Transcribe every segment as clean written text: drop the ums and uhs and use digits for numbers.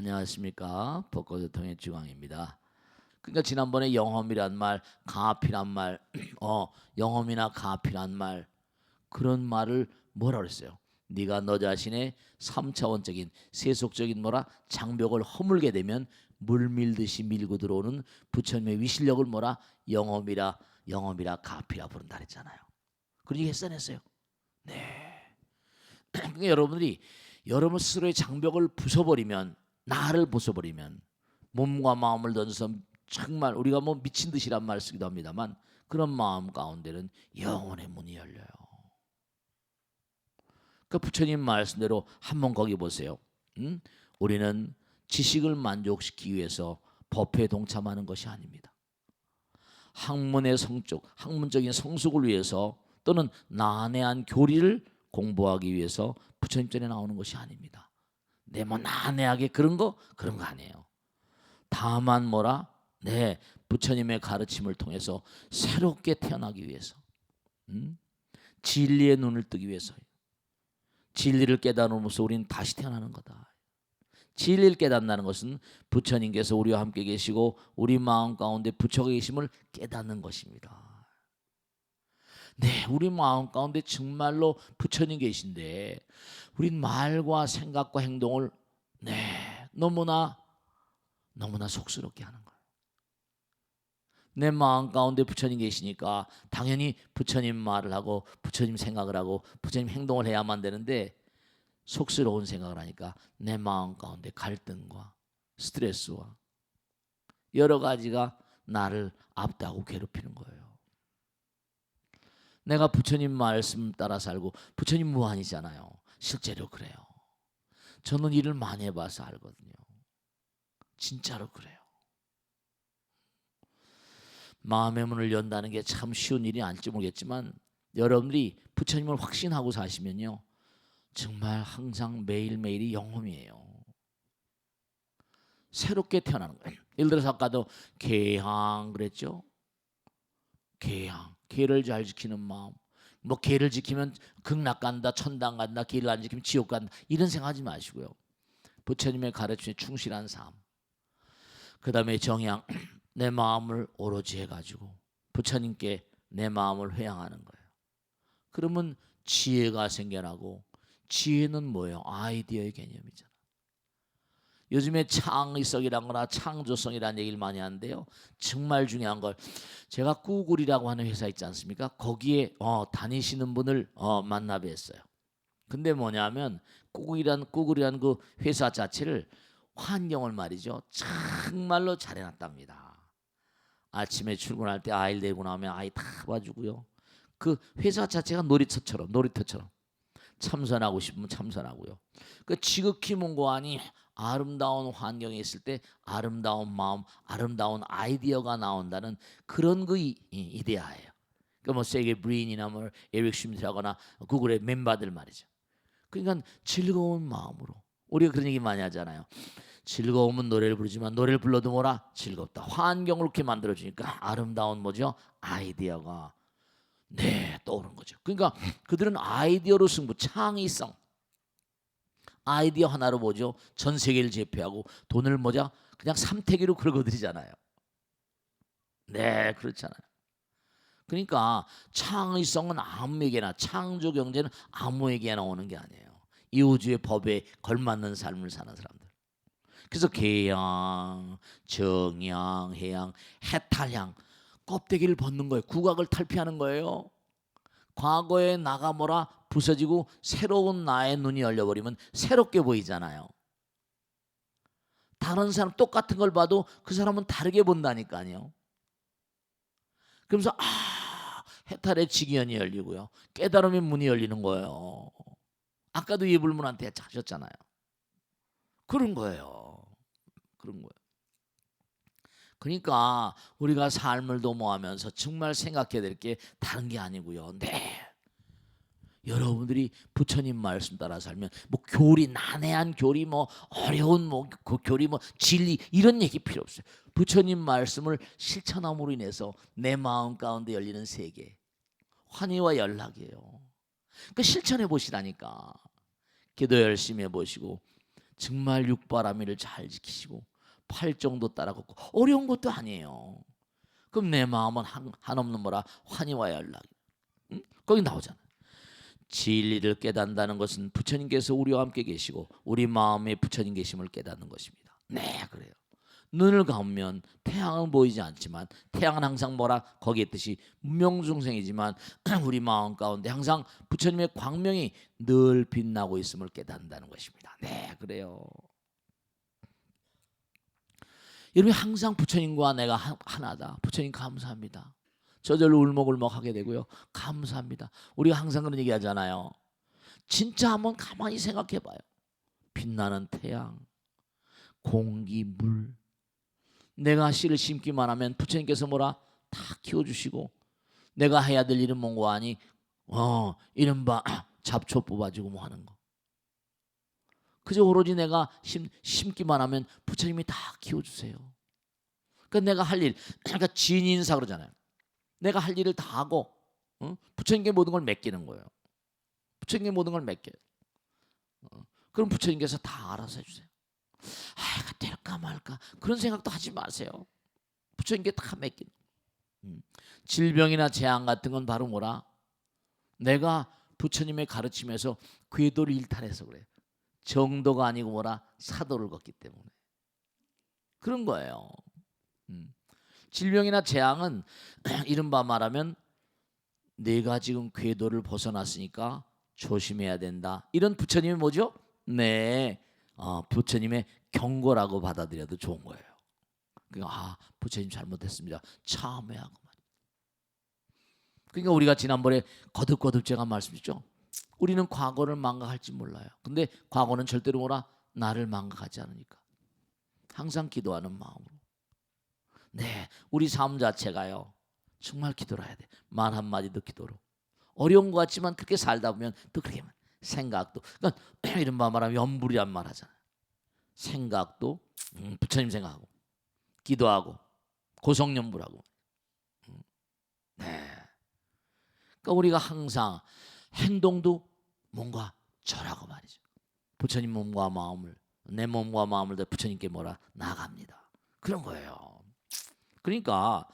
안녕하십니까. 벚꽃을 통해 주광입니다. 그러니까 지난번에 영험이란 말, 가피란 말, 영험이나 가피란 말, 그런 말을 뭐라 그랬어요? 네가 너 자신의 3차원적인 세속적인 뭐라 장벽을 허물게 되면 물 밀듯이 밀고 들어오는 부처님의 위실력을 뭐라 영험이라 가피라 부른다 그랬잖아요. 그런 얘기 했어냈어요. 네. 그러니까 여러분들이 여러분 스스로의 장벽을 부숴버리면, 나를 부숴버리면, 몸과 마음을 던져서 정말 우리가 뭐 미친 듯이란 말 쓰기도 합니다만, 그런 마음 가운데는 영혼의 문이 열려요. 그 부처님 말씀대로 한번 거기 보세요. 우리는 지식을 만족시키기 위해서 법회에 동참하는 것이 아닙니다. 학문적인 성숙을 위해서 또는 난해한 교리를 공부하기 위해서 부처님 전에 나오는 것이 아닙니다. 뭐 난해하게 그런 거 아니에요. 다만 뭐라? 네, 부처님의 가르침을 통해서 새롭게 태어나기 위해서, 진리의 눈을 뜨기 위해서, 진리를 깨달음으로써 우리는 다시 태어나는 거다. 진리를 깨닫는다는 것은 부처님께서 우리와 함께 계시고 우리 마음 가운데 부처가 계심을 깨닫는 것입니다. 네, 우리 마음 가운데 정말로 부처님 계신데 우린 말과 생각과 행동을 너무나 속스럽게 하는 거예요. 내 마음 가운데 부처님 계시니까 당연히 부처님 말을 하고 부처님 생각을 하고 부처님 행동을 해야만 되는데, 속스러운 생각을 하니까 내 마음 가운데 갈등과 스트레스와 여러 가지가 나를 압도하고 괴롭히는 거예요. 내가 부처님 말씀 따라 살고, 부처님 무한이잖아요. 실제로 그래요. 저는 일을 많이 해봐서 알거든요. 진짜로 그래요. 마음의 문을 연다는 게 참 쉬운 일이 아닐지 모르겠지만, 여러분들이 부처님을 확신하고 사시면요, 정말 항상 매일매일이 영험이에요. 새롭게 태어나는 거예요. 예를 들어서 아까도 계향 그랬죠. 계를 잘 지키는 마음. 뭐 계를 지키면 극락 간다, 천당 간다, 계를 안 지키면 지옥 간다, 이런 생각하지 마시고요. 부처님의 가르침에 충실한 삶. 그 다음에 정향, 내 마음을 오로지 해가지고 부처님께 내 마음을 회향하는 거예요. 그러면 지혜가 생겨나고, 지혜는 뭐예요? 아이디어의 개념이잖아. 요즘에 창의성이란 거나 창조성이라는 얘기를 많이 하는데요, 정말 중요한 걸, 제가 구글이라고 하는 회사 있지 않습니까? 거기에 다니시는 분을 만나 뵀어요. 근데 뭐냐면 구글이라는 그 회사 자체를, 환경을 말이죠, 정말로 잘 해놨답니다. 아침에 출근할 때 아이를 데리고 나오면 아이 다 봐주고요. 그 회사 자체가 놀이터처럼 참선하고 싶으면 참선하고요. 그 지극히 문고하니 아름다운 환경에 있을 때 아름다운 마음, 아름다운 아이디어가 나온다는 그런 그 이데아예요. 그러니까 뭐 세게 브린이나 뭐 에릭 슈미트라거나 구글의 멤버들 말이죠. 그러니까 즐거운 마음으로, 우리가 그런 얘기 많이 하잖아요. 즐거움은 노래를 부르지만 노래를 불러도 뭐라? 즐겁다. 환경을 그렇게 만들어주니까 아름다운 뭐죠? 아이디어가 떠오른 거죠. 그러니까 그들은 아이디어로 승부, 창의성, 아이디어 하나로 뭐죠? 전 세계를 제패하고 돈을 뭐죠? 그냥 삼태기로 긁어들이잖아요. 그렇잖아요. 그러니까 창의성은 아무에게나, 창조 경제는 아무에게나 오는 게 아니에요. 이 우주의 법에 걸맞는 삶을 사는 사람들. 그래서 계양, 정양, 해양, 해탈양, 껍데기를 벗는 거예요. 국악을 탈피하는 거예요. 과거에 나가 뭐라 부서지고 새로운 나의 눈이 열려버리면 새롭게 보이잖아요. 다른 사람 똑같은 걸 봐도 그 사람은 다르게 본다니까요. 그러면서 해탈의 직연이 열리고요, 깨달음의 문이 열리는 거예요. 아까도 예불문한테 하셨잖아요. 그런 거예요. 그러니까 우리가 삶을 도모하면서 정말 생각해야 될 게 다른 게 아니고요. 여러분들이 부처님 말씀 따라 살면 뭐 교리, 난해한 교리, 뭐 어려운 그 교리, 뭐 진리, 이런 얘기 필요 없어요. 부처님 말씀을 실천함으로 인해서 내 마음 가운데 열리는 세계, 환희와 연락이에요. 그 실천해 보시라니까. 기도 열심히 해보시고 정말 육바라밀을 잘 지키시고 팔정도 따라 걷고 어려운 것도 아니에요. 그럼 내 마음은 한없는 뭐라 환희와 연락. 응? 거기 나오잖아. 진리를 깨닫는다는 것은 부처님께서 우리와 함께 계시고 우리 마음에 부처님 계심을 깨닫는 것입니다. 네, 그래요. 눈을 감으면 태양은 보이지 않지만 태양은 항상 뭐라 거기에 뜻이 무명중생이지만 우리 마음 가운데 항상 부처님의 광명이 늘 빛나고 있음을 깨닫는다는 것입니다. 네, 그래요. 여러분 항상 부처님과 내가 하나다. 부처님 감사합니다. 저절로 울먹울먹하게 되고요. 감사합니다. 우리가 항상 그런 얘기하잖아요. 진짜 한번 가만히 생각해봐요. 빛나는 태양, 공기, 물. 내가 씨를 심기만 하면 부처님께서 뭐라 다 키워주시고 내가 해야 될 일은 뭔가 하니 이른바 잡초 뽑아주고 뭐 하는 거. 그저 오로지 내가 심기만 하면 부처님이 다 키워주세요. 그러니까 내가 할 일, 그러니까 진인사 그러잖아요. 내가 할 일을 다 하고 부처님께 모든 걸 맡기는 거예요. 부처님께 모든 걸 맡겨요. 그럼 부처님께서 다 알아서 해주세요. 이거 될까 말까 그런 생각도 하지 마세요. 부처님께 다 맡기는. 질병이나 재앙 같은 건 바로 뭐라? 내가 부처님의 가르침에서 궤도를 일탈해서 그래요. 정도가 아니고 뭐라? 사도를 걷기 때문에 그런 거예요. 질병이나 재앙은 이른바 말하면 내가 지금 궤도를 벗어났으니까 조심해야 된다. 이런 부처님의 뭐죠? 네, 부처님의 경고라고 받아들여도 좋은 거예요. 그러니까 부처님 잘못했습니다. 참회하고. 그러니까 우리가 지난번에 거듭거듭 제가 말씀드렸죠. 우리는 과거를 망각할지 몰라요. 근데 과거는 절대로 뭐라 나를 망각하지 않으니까 항상 기도하는 마음으로. 네, 우리 삶 자체가요 정말 기도를 해야 돼. 말 한마디도 기도로. 어려운 것 같지만 그렇게 살다 보면 또 그렇게 생각도 그러니까 이른바 말하면 염불이란 말 하잖아요. 생각도 부처님 생각하고 기도하고 고성염불하고. 네, 그러니까 우리가 항상 행동도 뭔가 절하고 말이죠. 부처님 몸과 마음을 내 몸과 마음을 다 부처님께 뭐라 나갑니다. 그런 거예요. 그러니까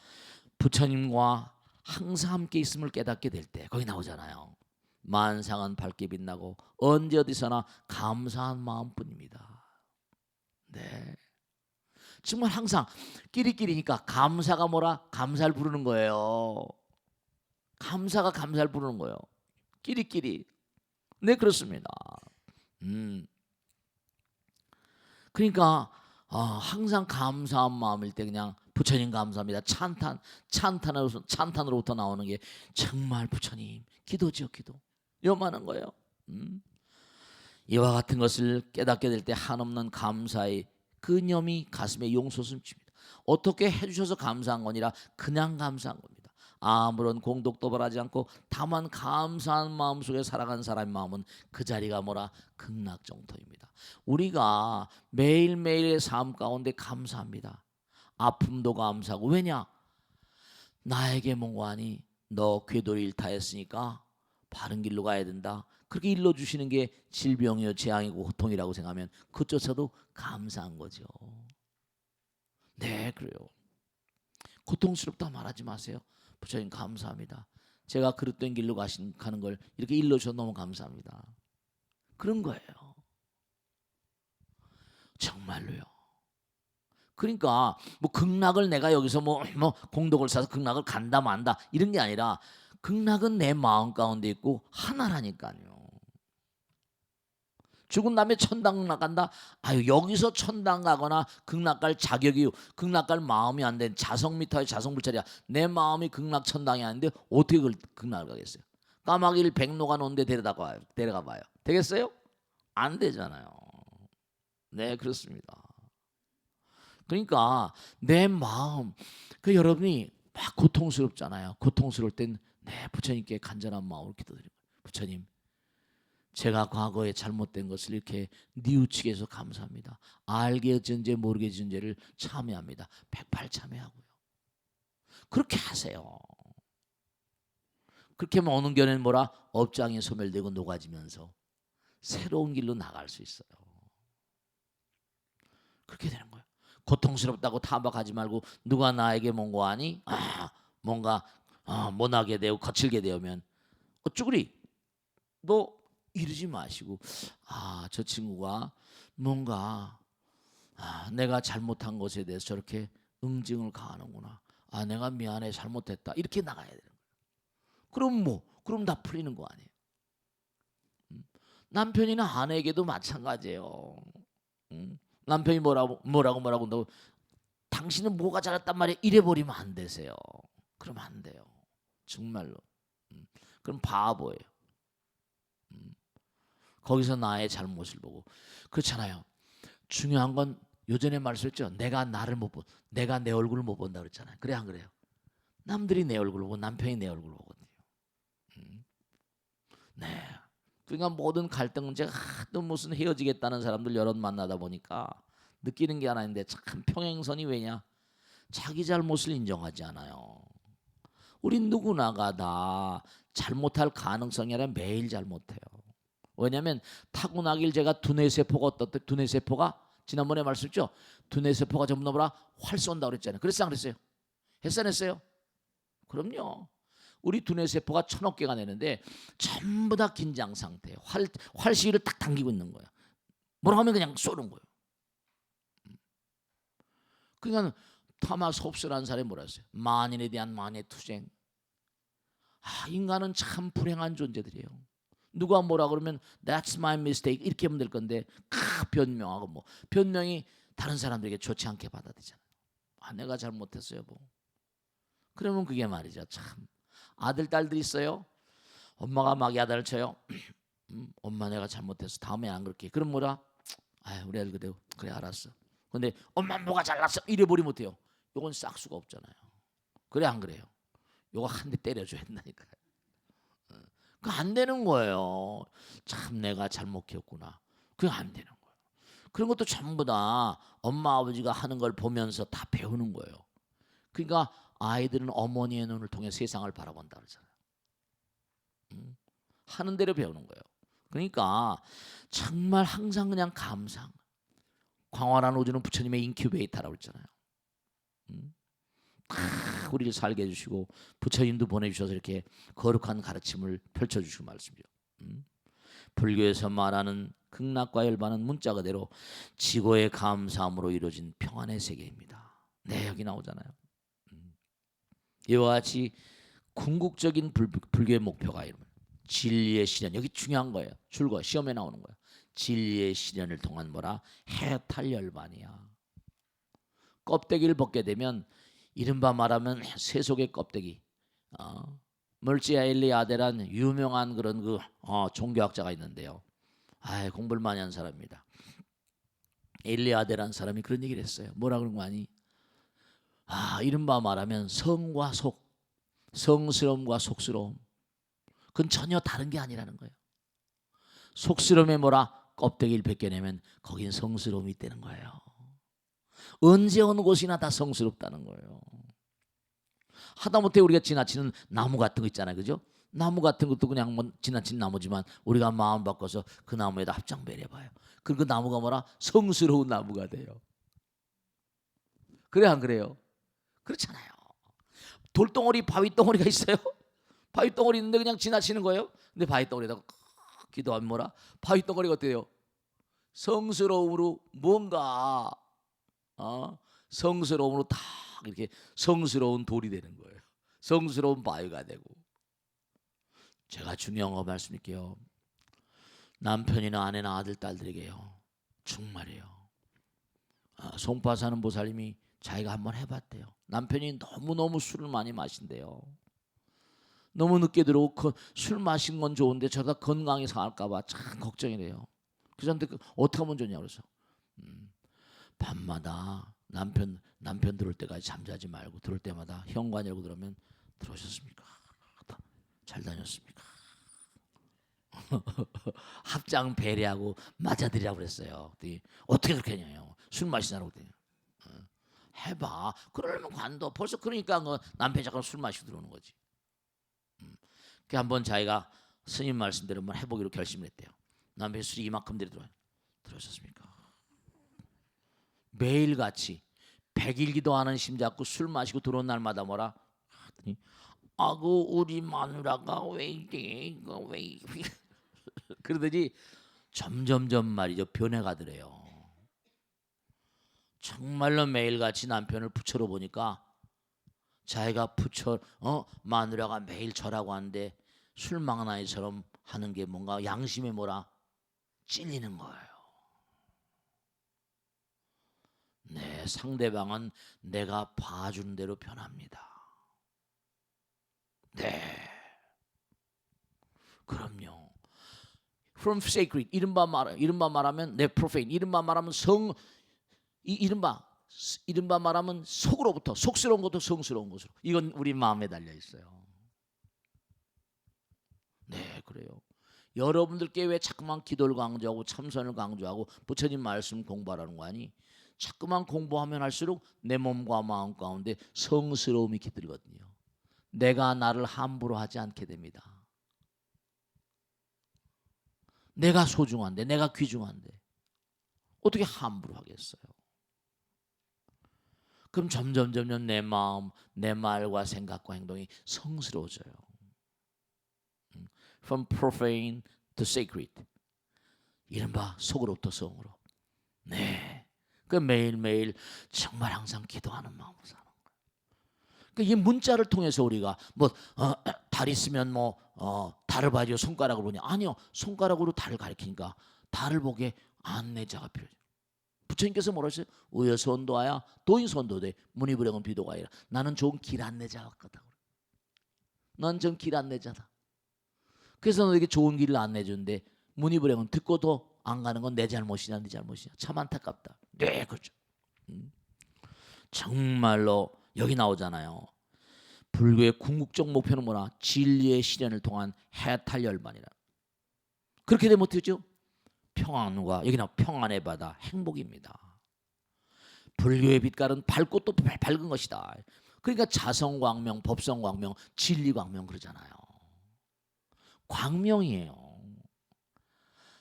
부처님과 항상 함께 있음을 깨닫게 될 때 거기 나오잖아요. 만상은 밝게 빛나고 언제 어디서나 감사한 마음뿐입니다. 네, 정말 항상 끼리끼리니까 감사가 뭐라 감사를 부르는 거예요. 감사가 감사를 부르는 거예요. 끼리끼리. 네, 그렇습니다. 그러니까 항상 감사한 마음일 때 그냥 부처님 감사합니다. 찬탄으로부터 나오는 게 정말 부처님 기도죠, 기도. 요만한 거예요. 이와 같은 것을 깨닫게 될 때 한없는 감사의 그념이 가슴에 용솟음 칩니다. 어떻게 해주셔서 감사한 거니라 그냥 감사한 겁니다. 아무런 공덕도 바라지 않고 다만 감사한 마음 속에 살아간 사람의 마음은 그 자리가 뭐라 극락정토입니다. 우리가 매일매일의 삶 가운데 감사합니다. 아픔도 감사하고 왜냐? 나에게 뭔가하니 너 궤도를 일타했으니까 바른 길로 가야 된다. 그렇게 일러주시는 게 질병이요 재앙이고 고통이라고 생각하면 그조차도 감사한 거죠. 네, 그래요. 고통스럽다 말하지 마세요. 부처님 감사합니다. 제가 그릇된 길로 가는 걸 이렇게 일러주셔서 너무 감사합니다. 그런 거예요. 정말로요. 그러니까 뭐 극락을 내가 여기서 뭐 공덕을 쌓아서 극락을 간다 만다 이런 게 아니라 극락은 내 마음 가운데 있고 하나라니까요. 죽은 다음에 천당 나간다. 여기서 천당 가거나 극락 갈 자격이 극락 갈 마음이 안 된 자성미터의 자성불찰이야. 내 마음이 극락 천당이 아닌데 어떻게 극락을 가겠어요? 까마귀를 백로가 놓은데 데려가 봐요. 되겠어요? 안 되잖아요. 네, 그렇습니다. 그러니까 내 마음 그 여러분이 막 고통스럽잖아요. 고통스러울 땐 부처님께 간절한 마음으로 기도드리고 부처님 제가 과거에 잘못된 것을 이렇게 뉘우치게 해서 감사합니다. 알게 진 죄 모르게 진 죄를 참회합니다. 108 참회하고요. 그렇게 하세요. 그렇게 하면 어느 견해는 뭐라 업장이 소멸되고 녹아지면서 새로운 길로 나갈 수 있어요. 그렇게 되는 거예요. 고통스럽다고 타박하지 말고 누가 나에게 뭔가 하니 뭔가 못하게 되고 거칠게 되면 어쭈구리 너 이러지 마시고 저 친구가 뭔가 내가 잘못한 것에 대해서 저렇게 응징을 가하는구나. 내가 미안해 잘못했다 이렇게 나가야 되는 거예요. 그럼 다 풀리는 거 아니에요. 남편이나 아내에게도 마찬가지예요. 남편이 뭐라고 너 당신은 뭐가 잘했단 말이야 이래 버리면 안 되세요. 그러면 안 돼요. 정말로. 그럼 바보예요. 거기서 나의 잘못을 보고 그렇잖아요. 중요한 건 요전에 말씀했죠. 내가 내 얼굴을 못 본다 그랬잖아요. 그래 안 그래요? 남들이 내 얼굴을 보고 남편이 내 얼굴을 보거든요. 네. 그러니까 모든 갈등 문제가 또 무슨 헤어지겠다는 사람들 여럿 만나다 보니까 느끼는 게 하나 있는데 참 평행선이 왜냐? 자기 잘못을 인정하지 않아요. 우리 누구나가 다 잘못할 가능성이 아니라 매일 잘못해요. 왜냐하면 타고나길 제가 두뇌세포가 어떻대? 두뇌세포가 지난번에 말씀했죠. 두뇌세포가 전부 다 뭐라 활 쏜다 그랬잖아요. 그랬어요, 안 그랬어요? 했어, 안 했어요? 그럼요. 우리 두뇌세포가 1000억 개가 되는데 전부 다 긴장 상태예요. 활 시위를 딱 당기고 있는 거예요. 뭐라고 하면 그냥 쏘는 거예요. 그러니까 타마 섭스라는 사람이 뭐라 했어요? 만인에 대한 만의 투쟁. 인간은 참 불행한 존재들이에요. 누가 뭐라 그러면 That's my mistake 이렇게 하면 될 건데 변명하고 변명이 다른 사람들에게 좋지 않게 받아들이잖아요. 내가 잘못했어요 뭐. 그러면 그게 말이죠. 참 아들 딸들 있어요. 엄마가 막 야단을 쳐요. 엄마 내가 잘못했어. 다음에 안 그럴게. 그럼 뭐라? 우리 아들 그래 알았어. 근데 엄마 뭐가 잘났어? 이래버리면 못해요. 요건 싹수가 없잖아요. 그래 안 그래요? 요거 한 대 때려줘야 된다니까요. 그 안 되는 거예요. 참 내가 잘못 키웠구나. 그게 안 되는 거예요. 그런 것도 전부 다 엄마 아버지가 하는 걸 보면서 다 배우는 거예요. 그러니까 아이들은 어머니의 눈을 통해 세상을 바라본다 그러잖아요. 하는 대로 배우는 거예요. 그러니까 정말 항상 그냥 감상. 광활한 우주는 부처님의 인큐베이터라고 했잖아요. 우리를 살게 해주시고 부처님도 보내주셔서 이렇게 거룩한 가르침을 펼쳐주시고 말씀이죠. 불교에서 말하는 극락과 열반은 문자 그대로 지고의 감사함으로 이루어진 평안의 세계입니다. 네, 여기 나오잖아요. 이와 같이 궁극적인 불교의 목표가 이런 진리의 실현. 여기 중요한 거예요. 줄거 시험에 나오는 거예요. 진리의 실현을 통한 뭐라? 해탈 열반이야. 껍데기를 벗게 되면 이른바 말하면 세속의 껍데기. 멀지엘리아데란 유명한 그런 종교학자가 있는데요. 공부를 많이 한 사람입니다. 엘리아데란 사람이 그런 얘기를 했어요. 뭐라 그런 거 아니? 이른바 말하면 성과 속, 성스러움과 속스러움. 그건 전혀 다른 게 아니라는 거예요. 속스러움에 뭐라? 껍데기를 벗겨내면 거긴 성스러움이 있다는 거예요. 언제 어느 곳이나 다 성스럽다는 거예요. 하다못해 우리가 지나치는 나무 같은 거 있잖아요. 그죠? 나무 같은 것도 그냥 지나친 나무지만 우리가 마음 바꿔서 그 나무에다 합장배를 해봐요. 그럼 그 나무가 뭐라? 성스러운 나무가 돼요. 그래 안 그래요? 그렇잖아요. 돌덩어리 바위덩어리가 있어요. 바위덩어리 있는데 그냥 지나치는 거예요. 근데 바위덩어리에다가 기도하면 뭐라? 바위덩어리가 어때요? 성스러움으로 뭔가 성스러움으로 다 이렇게 성스러운 돌이 되는 거예요. 성스러운 바위가 되고. 제가 중요한 거 말씀드릴게요. 남편이나 아내나 아들 딸들에게요. 정말이에요. 송파 사는 보살님이 자기가 한번 해봤대요. 남편이 너무너무 술을 많이 마신대요. 너무 늦게 들어오고 술 마신 건 좋은데 저다 건강이 상할까 봐 참 걱정이 돼요. 그래서 어떻게 하면 좋냐고 그래서 밤마다 남편 들어올 때까지 잠자지 말고 들어올 때마다 현관이라고 들으면 들어오셨습니까? 잘 다녔습니까? 합장 배려하고 맞아들이라고 그랬어요. 어떻게 그렇게 하냐요. 술 마시냐고 그랬더니 해봐. 그러려면 관둬. 벌써 그러니까 남편이 잠깐 술 마시고 들어오는 거지. 그 한번 자기가 스님 말씀대로 한번 해보기로 결심을 했대요. 남편이 술이 이만큼 들어와요. 들어오셨습니까? 매일같이 100일 기도하는 심 잡고 술 마시고 들어온 날마다 뭐라 하더니 아고 우리 마누라가 왜 이래 이거 왜 이래 그러더니 점점점 말이죠 변해가더래요. 정말로 매일같이 남편을 부처로 보니까 자기가 부처 마누라가 매일 절하고 하는데 술망나이처럼 하는 게 뭔가 양심에 뭐라 찔리는 거예요. 네, 상대방은 내가 봐주는 대로 변합니다. 네, 그럼요. From sacred 이른바 말하면 내 profane 이른바 말하면 이른바 말하면 속으로부터 속스러운 것도 성스러운 것으로 이건 우리 마음에 달려 있어요. 네, 그래요. 여러분들께 왜 자꾸만 기도를 강조하고 참선을 강조하고 부처님 말씀 공부하라는 거 아니? 자꾸만 공부하면 할수록 내 몸과 마음 가운데 성스러움이 깃들거든요. 내가 나를 함부로 하지 않게 됩니다. 내가 소중한데 내가 귀중한데 어떻게 함부로 하겠어요? 그럼 점점 내 마음, 내 말과 생각과 행동이 성스러워져요. From profane to sacred. 이른바 속으로부터 성으로. 네. 그 매일매일 정말 항상 기도하는 마음으로 사는 거예요. 그 이 문자를 통해서 우리가 달 있으면 달을 봐줘 손가락으로 보냐? 아니요. 손가락으로 달을 가리키니까 달을 보게 안내자가 필요해요. 부처님께서 뭐라 하셨어요? 의여선도하야 도인선도돼 문이불행은 비도가 아니라 나는 좋은 길 안내자 같다. 난 전 길 안내자다. 그래서 너에게 좋은 길을 안내주는데 문이불행은 듣고도 안 가는 건 내 잘못이냐 네 잘못이냐 참 안타깝다. 네 그렇죠. 정말로 여기 나오잖아요. 불교의 궁극적 목표는 뭐라? 진리의 실현을 통한 해탈 열반이라. 그렇게 되면 어떻게 되죠? 평안과 여기 나와 평안의 바다 행복입니다. 불교의 빛깔은 밝고 또 밝은 것이다. 그러니까 자성광명, 법성광명, 진리광명 그러잖아요. 광명이에요.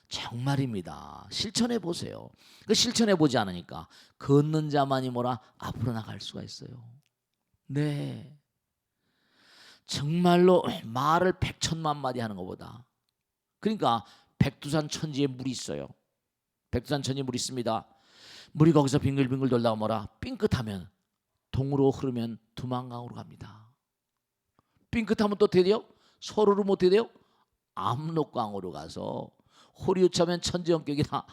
정말입니다. 실천해 보세요. 그 실천해 보지 않으니까 걷는 자만이 뭐라 앞으로 나갈 수가 있어요. 네. 정말로 말을 100,000만 마디 하는 것보다 그러니까 백두산 천지에 물이 있어요. 백두산 천지에 물이 있습니다. 물이 거기서 빙글빙글 돌다가 뭐라 삥끗하면 동으로 흐르면 두만강으로 갑니다. 삥끗하면 또 어떻게 돼요? 서로를 못 어떻게 돼요? 압록강으로 가서 호리우차면 천지연격이나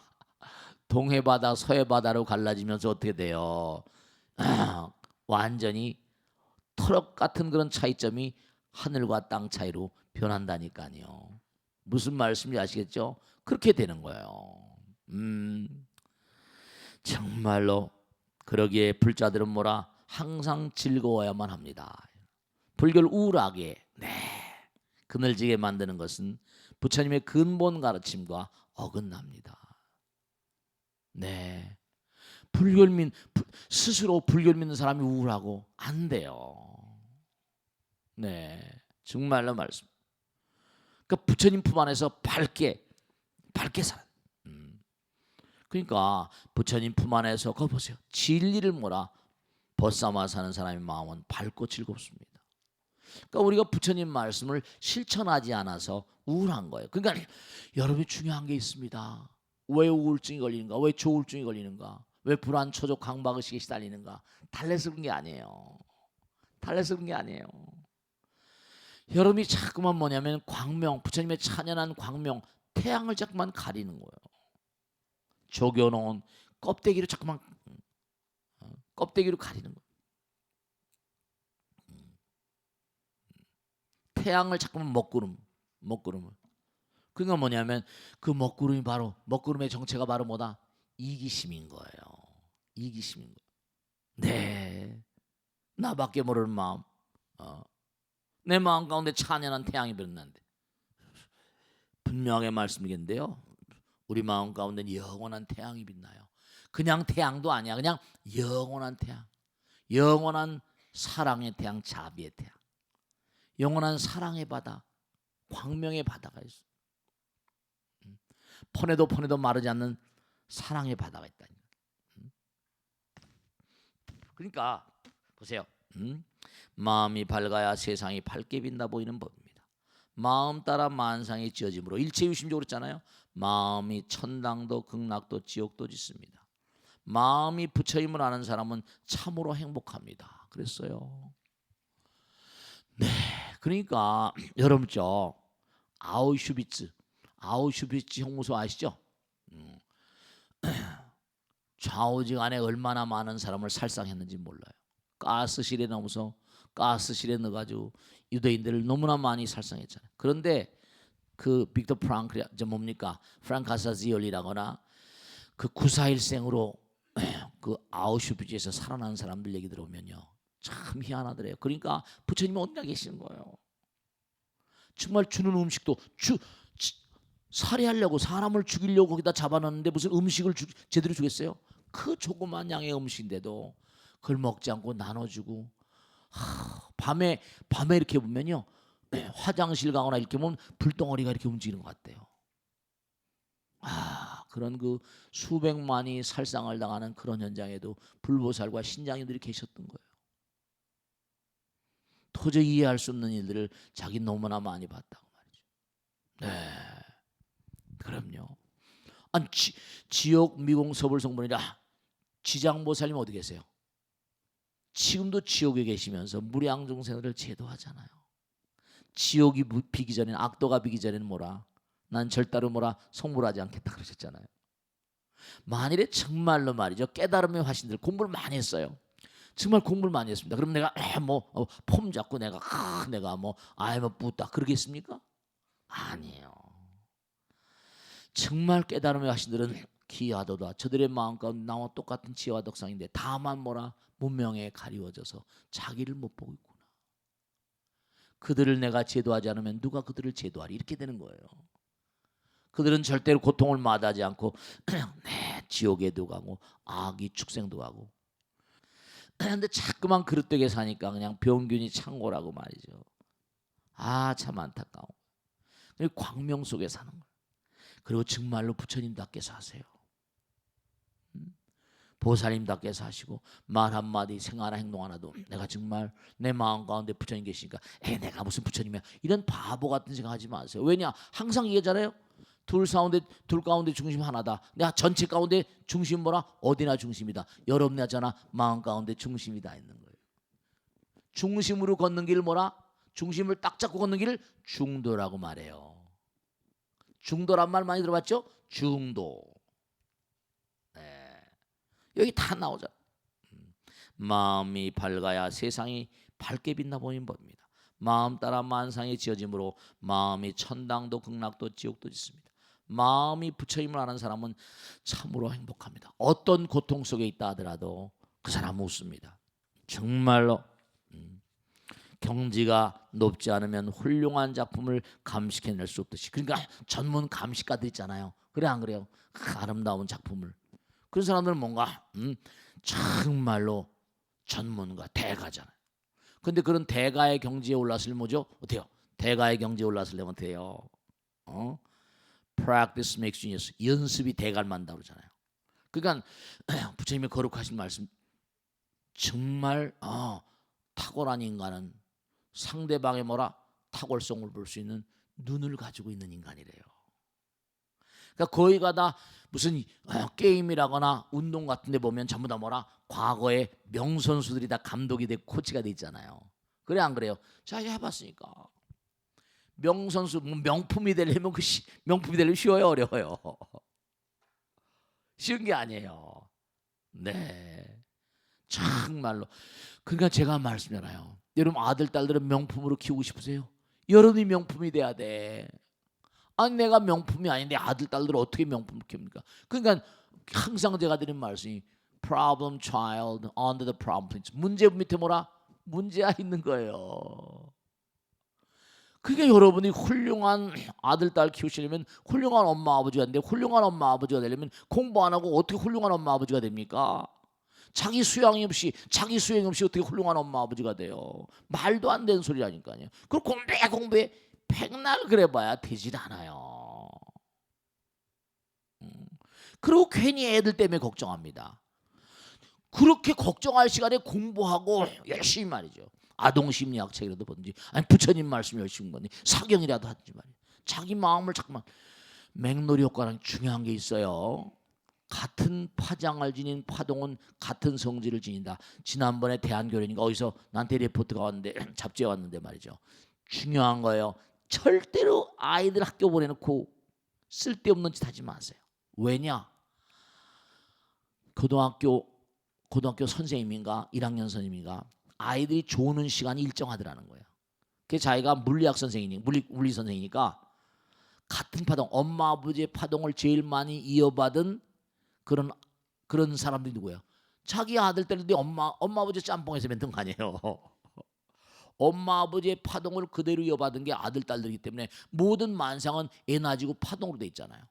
동해바다 서해바다로 갈라지면서 어떻게 돼요? 완전히 터럭 같은 그런 차이점이 하늘과 땅 차이로 변한다니까요. 무슨 말씀인지 아시겠죠? 그렇게 되는 거예요. 정말로 그러기에 불자들은 뭐라 항상 즐거워야만 합니다. 불교를 우울하게 그늘지게 만드는 것은 부처님의 근본 가르침과 어긋납니다. 네, 불교를 스스로 불교를 믿는 사람이 우울하고 안 돼요. 네, 정말로 말씀. 그러니까 부처님 품 안에서 밝게 살아. 그러니까 부처님 품 안에서 그거 보세요. 진리를 뭐라 벗삼아 사는 사람의 마음은 밝고 즐겁습니다. 그러니까 우리가 부처님 말씀을 실천하지 않아서 우울한 거예요. 그러니까 여러분이 중요한 게 있습니다. 왜 우울증이 걸리는가? 왜 조울증이 걸리는가? 왜 불안, 초조, 강박의식에 시달리는가? 달래서 그런 게 아니에요. 달래서 그런 게 아니에요. 여러분이 자꾸만 뭐냐면 광명, 부처님의 찬연한 광명, 태양을 자꾸만 가리는 거예요. 조겨놓은 껍데기로 자꾸만 껍데기로 가리는 거예요. 태양을 자꾸만 먹구름을. 그러니까 뭐냐면 그 먹구름의 정체가 바로 뭐다? 이기심인 거예요. 이기심인 거예요. 네, 나밖에 모르는 마음. 내 마음 가운데 찬연한 태양이 빛난데 분명하게 말씀이겠는데요. 우리 마음 가운데는 영원한 태양이 빛나요. 그냥 태양도 아니야. 그냥 영원한 태양. 영원한 사랑의 태양, 자비의 태양. 영원한 사랑의 바다, 광명의 바다가 있어. 퍼내도 마르지 않는 사랑의 바다가 있다. 그러니까 보세요. 마음이 밝아야 세상이 밝게 빛나 보이는 법입니다. 마음 따라 만상이 지어짐으로 일체유심적으로 했잖아요. 마음이 천당도 극락도 지옥도 짓습니다. 마음이 부처임을 아는 사람은 참으로 행복합니다. 그랬어요. 네, 그러니까 여러분 저 아우슈비츠 형무소 아시죠? 좌우지간에 얼마나 많은 사람을 살상했는지 몰라요. 가스실에 넣어서 가스실에 넣어가지고 유대인들을 너무나 많이 살상했잖아요. 그런데 그 빅터 프랑크 저 뭡니까 프랑카사지올리라거나 그 구사일생으로 그 아우슈비츠에서 살아난 사람들 얘기 들어보면요 참 희한하더래요. 그러니까 부처님은 어디나 계시는 거예요. 정말 주는 음식도 살해하려고 사람을 죽이려고 거기다 잡아놨는데 무슨 음식을 제대로 주겠어요? 그 조그만 양의 음식인데도 그걸 먹지 않고 나눠주고 밤에 이렇게 보면요 화장실 가거나 이렇게 보면 불덩어리가 이렇게 움직이는 것 같대요. 그런 그 수백만이 살상을 당하는 그런 현장에도 불보살과 신장이들이 계셨던 거예요. 도저히 이해할 수 없는 일들을 자기 너무나 많이 봤다고 말이죠. 네, 그럼요. 아니 지옥 미궁 서불성분이라 지장보살님 어디 계세요? 지금도 지옥에 계시면서 무량중생들을 제도하잖아요. 지옥이 비기 전에는 악도가 비기 전에는 뭐라? 난 절대로 뭐라 성불하지 않겠다 그러셨잖아요. 만일에 정말로 말이죠 깨달음의 화신들 공부를 많이 했어요. 정말 공부를 많이 했습니다. 그럼 내가 폼 잡고 내가 뭐 뿌다 그러겠습니까? 아니에요. 정말 깨달음의 화신들은 기하도다. 저들의 마음 가운데 나와 똑같은 지혜와 덕상인데 다만 뭐라 문명에 가리워져서 자기를 못 보고 있구나. 그들을 내가 제도하지 않으면 누가 그들을 제도하리 이렇게 되는 거예요. 그들은 절대로 고통을 마다하지 않고 지옥에도 가고 악이 축생도 가고 근데 자꾸만 그릇되게 사니까 그냥 병균이 창고라고 말이죠. 참 안타까워. 광명 속에 사는 거예요. 그리고 정말로 부처님답게 사세요. 보살님답게 사시고 말 한마디 생활 행동 하나도 내가 정말 내 마음 가운데 부처님 계시니까 내가 무슨 부처님이야 이런 바보 같은 생각하지 마세요. 왜냐 항상 얘기하잖아요. 둘 가운데 중심 하나다. 내가 전체 가운데 중심 뭐라? 어디나 중심이다. 여러분이 하잖아. 마음 가운데 중심이 다 있는 거예요. 중심으로 걷는 길 뭐라? 중심을 딱 잡고 걷는 길을 중도라고 말해요. 중도란 말 많이 들어봤죠? 중도. 네. 여기 다 나오잖아. 마음이 밝아야 세상이 밝게 빛나 보이는 법입니다. 마음 따라 만상이 지어짐으로 마음이 천당도 극락도 지옥도 짓습니다. 마음이 부처임을 아는 사람은 참으로 행복합니다. 어떤 고통 속에 있다 하더라도 그 사람은 웃습니다. 정말로 경지가 높지 않으면 훌륭한 작품을 감식해낼 수 없듯이 그러니까 전문 감식가들 있잖아요. 그래 안 그래요? 아름다운 작품을 그런 사람들은 뭔가 정말로 전문가 대가잖아요. 근데 그런 대가의 경지에 올랐으면 뭐죠? 어때요? 대가의 경지에 올랐으려면 어때요? Practice makes genius. 연습이 대가를 만든다 그러잖아요. 그러니까 부처님의 거룩하신 말씀 정말 탁월한 인간은 상대방의 뭐라 탁월성을 볼 수 있는 눈을 가지고 있는 인간이래요. 그러니까 거기가 다 무슨 게임이라거나 운동 같은 데 보면 전부 다 뭐라 과거에 명선수들이 다 감독이 되고 코치가 돼 있잖아요. 그래 안 그래요? 자 해봤으니까 명선수 명품이 되려면 명품이 되려면 쉬워요 어려워요? 쉬운 게 아니에요. 네 정말로 그러니까 제가 말씀드려요. 여러분 아들 딸들은 명품으로 키우고 싶으세요? 여러분이 명품이 돼야 돼. 아니 내가 명품이 아닌데 아들 딸들을 어떻게 명품을 키웁니까? 그러니까 항상 제가 드리는 말씀이 problem child under the problem. 문제 밑에 뭐라? 문제가 있는 거예요. 그러니까 여러분이 훌륭한 아들 딸 키우시려면 훌륭한 엄마 아버지가 되는데 훌륭한 엄마 아버지가 되려면 공부 안 하고 어떻게 훌륭한 엄마 아버지가 됩니까? 자기 수양이 없이 자기 수행 없이 어떻게 훌륭한 엄마 아버지가 돼요? 말도 안 되는 소리라니까요. 그걸 공부해 백날 그래봐야 되질 않아요. 그리고 괜히 애들 때문에 걱정합니다. 그렇게 걱정할 시간에 공부하고 열심히 말이죠. 아동 심리학 책이라도 보든지 아니 부처님 말씀 열심히 보든지 사경이라도 하든지 말이에요. 자기 마음을 잠깐만 맥놀이 효과랑 중요한 게 있어요. 같은 파장을 지닌 파동은 같은 성질을 지닌다. 지난번에 대한교련인가 어디서 나한테 리포트가 왔는데 잡지에 왔는데 말이죠. 중요한 거예요. 절대로 아이들 학교 보내놓고 쓸데없는 짓 하지 마세요. 왜냐? 고등학교 선생님인가 1학년 선생님인가 아이들이 조는 시간이 일정하더라는 거예요. 그 자기가 물리학 선생이니 물리 선생이니까 같은 파동 엄마 아버지의 파동을 제일 많이 이어받은 그런 사람들이 누구예요? 자기 아들 때는데 엄마 아버지 짬뽕에서 만든 거 아니에요. 엄마 아버지의 파동을 그대로 이어받은 게 아들 딸들이기 때문에 모든 만상은 에너지고 파동으로 돼 있잖아요.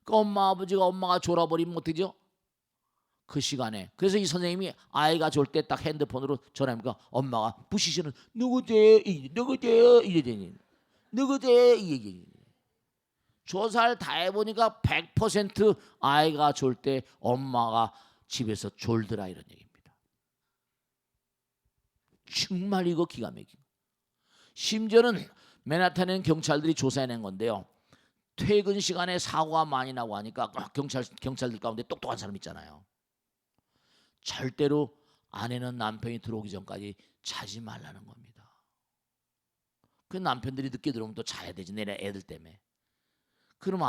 그 엄마가 졸아버리면 어떡하죠? 그 시간에 그래서 이 선생님이 아이가 졸 때 딱 핸드폰으로 전화하니까 엄마가 부시시는 누구지 이래 누구지 조사를 다 해보니까 100% 아이가 졸 때 엄마가 집에서 졸더라 이런 얘기입니다. 정말 이거 기가 막히고 심지어는 맨하탄에 경찰들이 조사해낸 건데요. 퇴근 시간에 사고가 많이 나고 하니까 경찰들 가운데 똑똑한 사람 있잖아요. 절대로 아내는 남편이 들어오기 전까지 자지 말라는 겁니다. 그 남편들이 늦게 들어오면 또 자야 되지 내내 애들 때문에. 그럼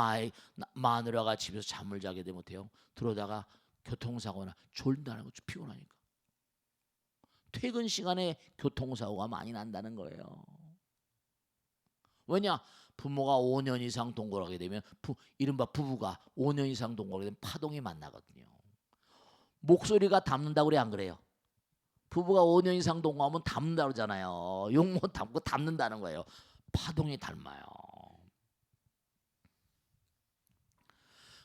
마누라가 집에서 잠을 자게 되면 어때요? 들어오다가 교통사고나 졸다는 거죠. 피곤하니까. 퇴근 시간에 교통사고가 많이 난다는 거예요. 왜냐? 부모가 5년 이상 동거하게 되면 이른바 부부가 5년 이상 동거하게 되면 파동이 만나거든요. 목소리가 닮는다고 그래 안 그래요? 부부가 5년 이상 동거하면 닮는다고 그러잖아요. 욕 못 닮고 닮는다는 거예요. 파동이 닮아요.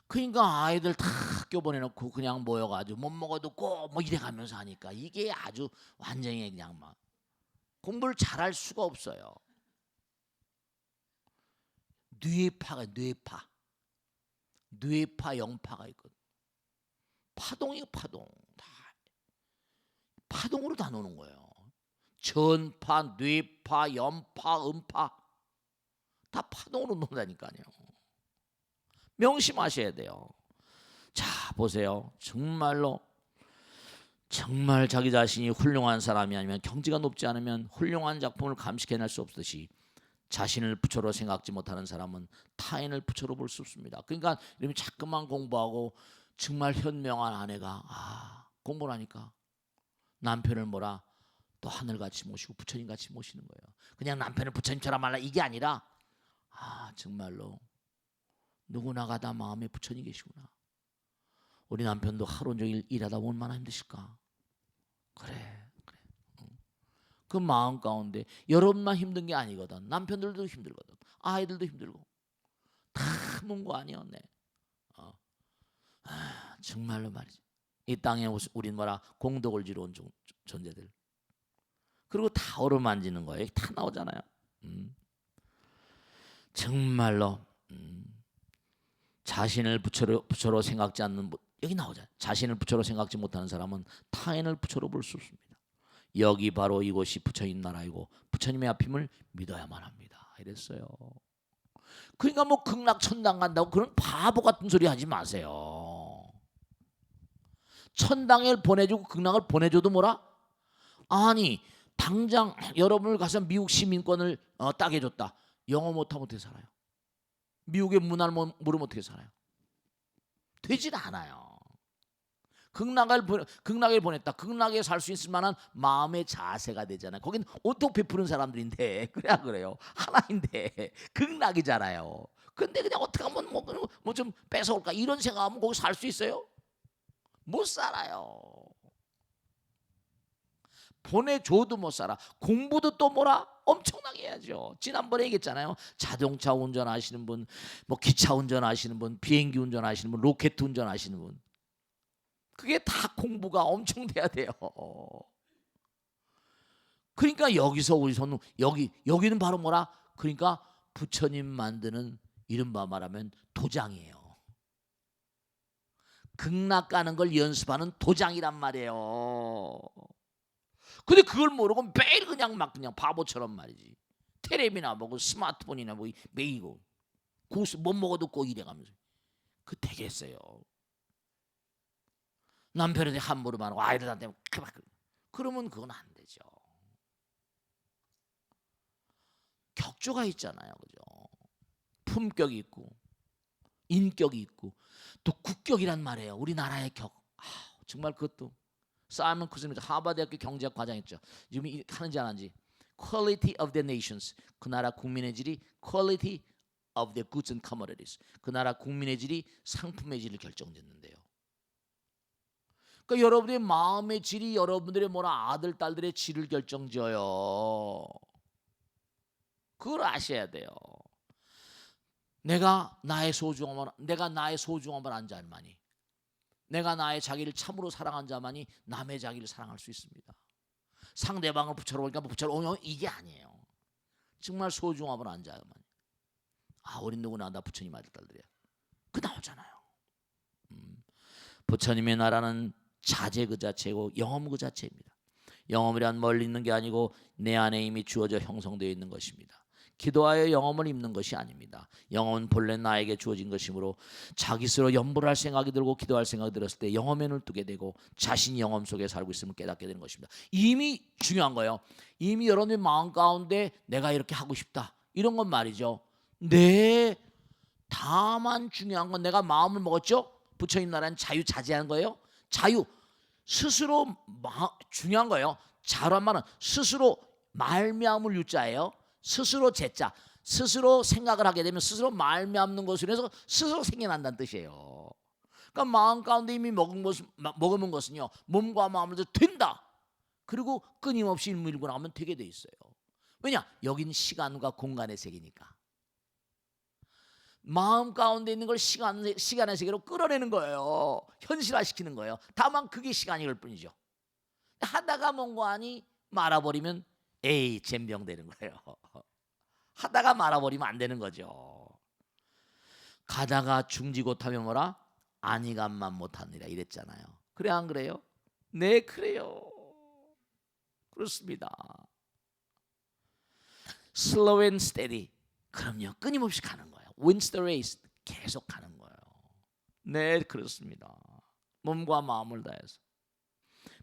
그러니까 아이들 다 학교 보내놓고 그냥 모여가지고 못 먹어도 꼭 뭐 이래가면서 하니까 이게 아주 완전히 그냥 막 공부를 잘할 수가 없어요. 뇌파 영파가 있거든. 파동이에요. 다 파동으로 다 노는 거예요. 전파, 뇌파, 연파, 음파 다 파동으로 논다니까요. 명심하셔야 돼요. 자, 보세요. 정말 자기 자신이 훌륭한 사람이 아니면 경지가 높지 않으면 훌륭한 작품을 감식해낼 수 없듯이 자신을 부처로 생각지 못하는 사람은 타인을 부처로 볼 수 없습니다. 그러니까 이러면 자꾸만 공부하고 정말 현명한 아내가 공부를 하니까 남편을 또 하늘같이 모시고 부처님같이 모시는 거예요. 그냥 남편을 부처님처럼 말라 이게 아니라 정말로 누구나가 다 마음에 부처님 계시구나. 우리 남편도 하루 종일 일하다 얼마나 힘드실까. 그래. 그 마음 가운데 여러분만 힘든 게 아니거든. 남편들도 힘들거든. 아이들도 힘들고 다 문고 아니야. 정말로 말이지. 이 땅에 우린 공덕을 지러 온 존재들. 그리고 다 어루만지는 거예요. 다 나오잖아요. 정말로 자신을 부처로 생각지 않는 여기 나오잖아요. 자신을 부처로 생각지 못하는 사람은 타인을 부처로 볼 수 없습니다. 여기 바로 이곳이 부처님 나라이고 부처님의 앞임을 믿어야만 합니다. 이랬어요. 그러니까 극락천당 간다고 그런 바보 같은 소리 하지 마세요. 천당을 보내주고 극락을 보내줘도 아니 당장 여러분을 가서 미국 시민권을 따게 해줬다. 영어 못하면 어떻게 살아요? 미국의 문화를 모르면 어떻게 살아요? 되질 않아요. 극락을 보냈다. 극락에 살 수 있을 만한 마음의 자세가 되잖아요. 거긴 온통 베푸는 사람들인데 그래요. 하나인데 극락이잖아요. 근데 그냥 어떻게 하면 뭐 좀 뺏어올까 이런 생각하면 거기 살 수 있어요? 못 살아요. 보내줘도 못 살아. 공부도 또 엄청나게 해야죠. 지난번에 얘기했잖아요. 자동차 운전하시는 분, 기차 운전하시는 분, 비행기 운전하시는 분, 로켓 운전하시는 분. 그게 다 공부가 엄청 돼야 돼요. 그러니까 여기서 여기는 바로 그러니까 부처님 만드는 이른바 말하면 도장이에요. 극락 가는 걸 연습하는 도장이란 말이에요. 근데 그걸 모르고 매일 그냥 막 그냥 바보처럼 말이지. 텔레비나 보고 스마트폰이나 보고 매이고 고수 못 먹어도 꼭 이래가면서 그 되겠어요. 남편한테 함부로 말하고 아이들한테 그러면 그건 안 되죠. 격조가 있잖아요, 그죠? 품격이 있고 인격이 있고 또 국격이란 말이에요. 우리나라의 격. 정말 그것도 사이먼 쿠즈는 하버드대학교 경제학 과장했죠. 지금 하는지 안 하는지. Quality of the nations. 그 나라 국민의 질이 Quality of the goods and commodities. 그 나라 국민의 질이 상품의 질을 결정짓는데요. 그러니까 여러분의 마음의 질이 여러분들의 아들 딸들의 질을 결정지어요. 그걸 아셔야 돼요. 내가 나의 소중함을 안 자만이, 내가 나의 자기를 참으로 사랑한 자만이 남의 자기를 사랑할 수 있습니다. 상대방을 부처로 보니까 부처로 오면 이게 아니에요. 정말 소중함을 안 자만이. 우리 누구나 다 부처님 아들 딸들이야. 그 나오잖아요. 부처님의 나라는 자제 그 자체고 영험 그 자체입니다. 영험이란 멀리 있는 게 아니고 내 안에 이미 주어져 형성되어 있는 것입니다. 기도하여 영험을 입는 것이 아닙니다. 영험은 본래 나에게 주어진 것이므로 자기 스스로 염불 할 생각이 들고 기도할 생각이 들었을 때 영험에 눈을 뜨게 되고 자신이 영험 속에 살고 있음을 깨닫게 되는 것입니다. 이미 중요한 거예요. 이미 여러분의 마음 가운데 내가 이렇게 하고 싶다 이런 건 말이죠. 네, 다만 중요한 건 내가 마음을 먹었죠. 부처님 나라는 자유자재하는 거예요. 자유 스스로 중요한 거예요. 자란 말은 스스로 말미암을 유자예요. 스스로 제자, 스스로 생각을 하게 되면 스스로 말미암는 것으로 해서 스스로 생겨난다는 뜻이에요. 그러니까 마음 가운데 이미 먹으면 것은요 몸과 마음으로 된다. 그리고 끊임없이 일밀고 나면 되게 돼 있어요. 왜냐? 여긴 시간과 공간의 세계니까. 마음 가운데 있는 걸 시간의 세계로 끌어내는 거예요. 현실화시키는 거예요. 다만 그게 시간일 뿐이죠. 하다가 뭔가하니 말아버리면 잼병되는 거예요. 하다가 말아버리면 안 되는 거죠. 가다가 중지못하면 뭐라? 안이감만 못하느라 이랬잖아요. 그래 안 그래요? 네 그래요. 그렇습니다. Slow and steady. 그럼요. 끊임없이 가는 거예요. Wins the race. 계속 가는 거예요. 네 그렇습니다. 몸과 마음을 다해서.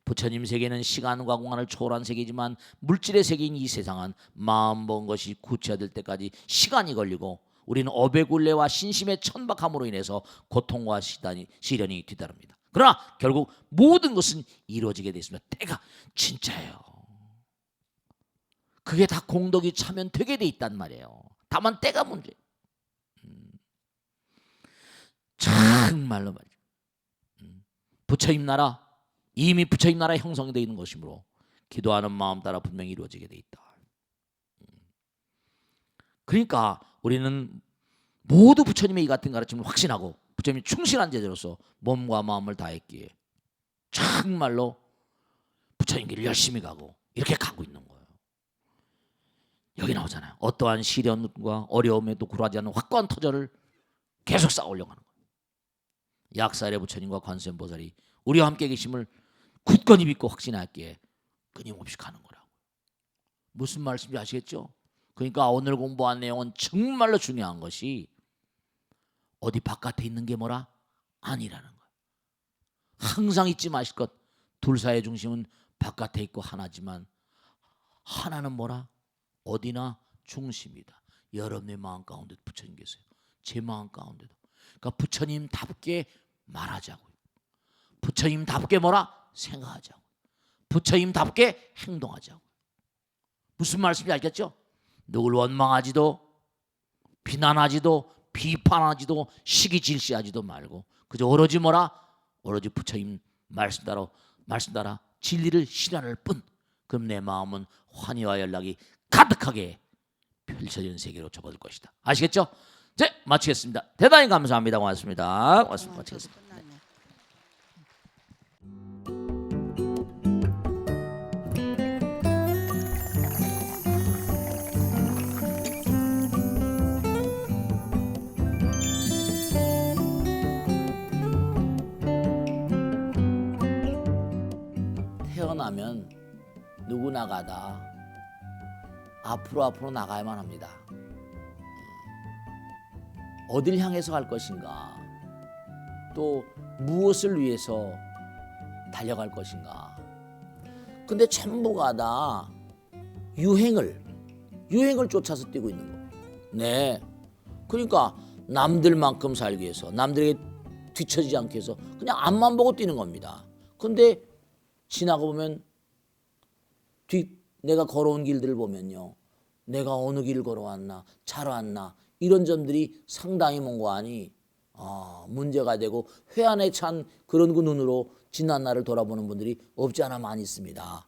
부처님 세계는 시간과 공간을 초월한 세계지만 물질의 세계인 이 세상은 마음 먹은 것이 구체화될 때까지 시간이 걸리고 우리는 업의 굴레와 신심의 천박함으로 인해서 고통과 시련이 뒤따릅니다. 그러나 결국 모든 것은 이루어지게 되어 있습니다. 때가 진짜예요. 그게 다 공덕이 차면 되게 돼 있단 말이에요. 다만 때가 문제. 정말로 말이죠. 부처님 나라 이미 부처님 나라에 형성이 되어 있는 것이므로 기도하는 마음 따라 분명히 이루어지게 되어 있다. 그러니까 우리는 모두 부처님의 이 같은 가르침을 확신하고 부처님이 충실한 제자로서 몸과 마음을 다했기에 정말로 부처님 길을 열심히 가고 이렇게 가고 있는 거예요. 여기 나오잖아요. 어떠한 시련과 어려움에도 굴하지 않는 확고한 터전을 계속 쌓으려고 하는 거예요. 약살의 부처님과 관세음보살이 우리와 함께 계심을 굳건히 믿고 확신했기에 끊임없이 가는 거라고. 무슨 말씀인지 아시겠죠? 그러니까 오늘 공부한 내용은 정말로 중요한 것이 어디 바깥에 있는 게 뭐라? 아니라는 거예요. 항상 잊지 마실 것. 둘 사이의 중심은 바깥에 있고 하나지만 하나는 뭐라? 어디나 중심이다. 여러분의 마음 가운데도 부처님 계세요. 제 마음 가운데도. 그러니까 부처님답게 말하자고요. 부처님답게 뭐라? 생각하자고. 부처님답게 행동하자고. 무슨 말씀인지 알겠죠? 누굴 원망하지도 비난하지도 비판하지도 시기 질시하지도 말고 그저 오로지 뭐라? 오로지 부처님 말씀 따라 진리를 실현할 뿐. 그럼 내 마음은 환희와 연락이 가득하게 펼쳐진 세계로 접어들 것이다. 아시겠죠? 네, 마치겠습니다. 대단히 감사합니다. 고맙습니다. 마치겠습니다. 태어나면 누구나가 다 앞으로 나가야만 합니다. 어딜 향해서 갈 것인가, 또 무엇을 위해서 달려갈 것인가. 근데 전부가 다 유행을 쫓아서 뛰고 있는 거. 네. 그러니까 남들만큼 살기 위해서, 남들에게 뒤처지지 않기 위해서 그냥 앞만 보고 뛰는 겁니다. 근데 지나가 보면 내가 걸어온 길들을 보면요, 내가 어느 길을 걸어왔나, 잘 왔나, 이런 점들이 상당히 뭔가하니 문제가 되고 회한에 찬 그런 그 눈으로 지난 날을 돌아보는 분들이 없지 않아 많이 있습니다.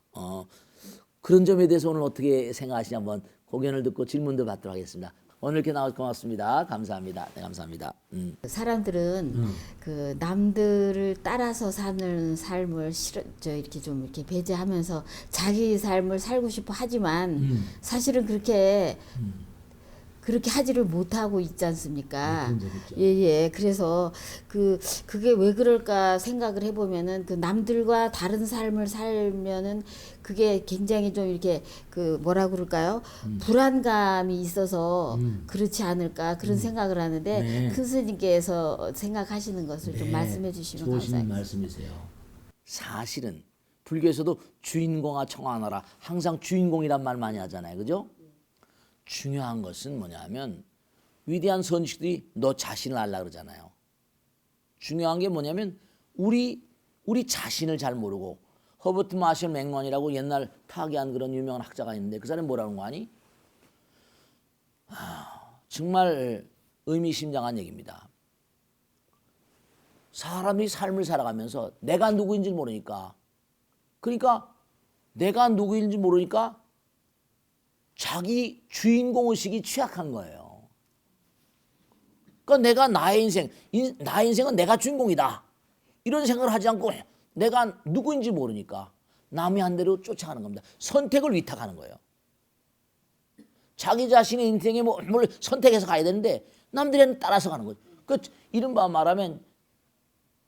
그런 점에 대해서 오늘 어떻게 생각하시냐 한번 고견을 듣고 질문도 받도록 하겠습니다. 오늘 이렇게 나와서 고맙습니다. 감사합니다. 네, 감사합니다. 사람들은 그 남들을 따라서 사는 삶을 이렇게 좀 이렇게 배제하면서 자기 삶을 살고 싶어 하지만 사실은 그렇게 하지를 못하고 있지 않습니까? 예. 그래서 그게 왜 그럴까 생각을 해보면은 그 남들과 다른 삶을 살면은 그게 굉장히 좀 이렇게 그 뭐라 그럴까요? 불안감이 있어서 그렇지 않을까 그런 생각을 하는데 네. 큰 스님께서 생각하시는 것을 좀 말씀해 주시면 좋으신 감사하겠습니다. 말씀이세요. 사실은 불교에서도 주인공아 청하나라, 항상 주인공이란 말 많이 하잖아요. 그죠? 중요한 것은 뭐냐면 위대한 선지식들이 너 자신을 알라 그러잖아요. 중요한 게 뭐냐면 우리 자신을 잘 모르고, 허버트 마셜 맥먼이라고 옛날 타계한 그런 유명한 학자가 있는데 그 사람이 뭐라는 거 아니? 정말 의미심장한 얘기입니다. 사람이 삶을 살아가면서 내가 누구인지 모르니까, 그러니까 내가 누구인지 모르니까 자기 주인공의식이 취약한 거예요. 그러니까 내가 나의 인생은 내가 주인공이다, 이런 생각을 하지 않고 내가 누구인지 모르니까 남이 한 대로 쫓아가는 겁니다. 선택을 위탁하는 거예요. 자기 자신의 인생에 뭘 선택해서 가야 되는데 남들은 따라서 가는 거죠. 그 이른바 말하면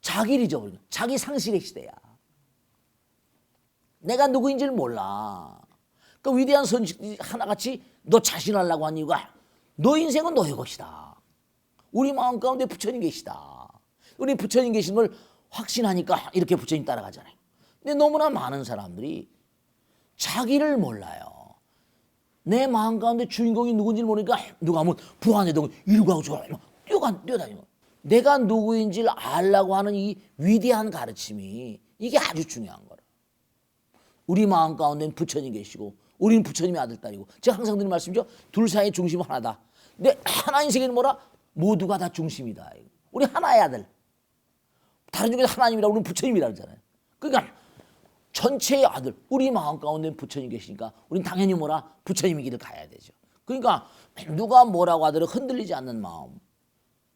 자기를 잊어버리는 거예요. 자기 상실의 시대야. 내가 누구인지를 몰라. 그 위대한 선지식들이 하나같이 너 자신을 하려고 한 이유가 너 인생은 너의 것이다. 우리 마음 가운데 부처님 계시다. 우리 부처님 계신 걸 확신하니까 이렇게 부처님 따라가잖아요. 근데 너무나 많은 사람들이 자기를 몰라요. 내 마음 가운데 주인공이 누군지 모르니까 누가 하면 부안해도 이리고 하고 저리고 뛰어다니고, 내가 누구인지를 알라고 하는 이 위대한 가르침이 이게 아주 중요한 거라. 우리 마음 가운데는 부처님 계시고 우리는 부처님의 아들 딸이고, 제가 항상 드리는 말씀이죠. 둘 사이의 중심은 하나다. 근데 하나인 세계는 뭐라? 모두가 다 중심이다. 우리 하나의 아들. 다른 중에서 하나님이라고 우리는 부처님이라 그러잖아요. 그러니까 전체의 아들, 우리 마음 가운데는 부처님 계시니까 우리는 당연히 뭐라? 부처님의 길을 가야 되죠. 그러니까 누가 뭐라고 하더라도 흔들리지 않는 마음.